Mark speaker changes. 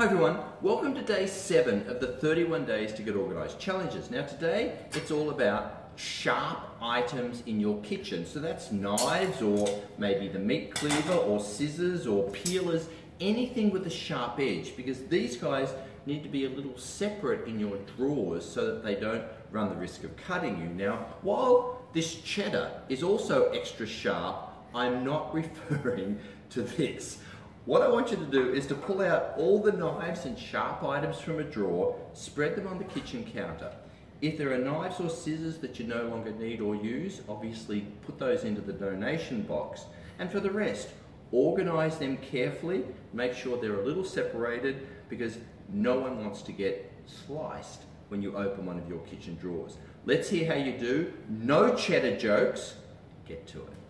Speaker 1: everyone, welcome to day 7 of the 31 Days to Get Organised challenges. Now today it's all about sharp items in your kitchen. So that's knives or maybe the meat cleaver or scissors or peelers, anything with a sharp edge, because these guys need to be a little separate in your drawers so that they don't run the risk of cutting you. Now while this cheddar is also extra sharp, I'm not referring to this. What I want you to do is to pull out all the knives and sharp items from a drawer, spread them on the kitchen counter. If there are knives or scissors that you no longer need or use, obviously put those into the donation box. And for the rest, organize them carefully, make sure they're a little separated, because no one wants to get sliced when you open one of your kitchen drawers. Let's hear how you do. No cheddar jokes. Get to it.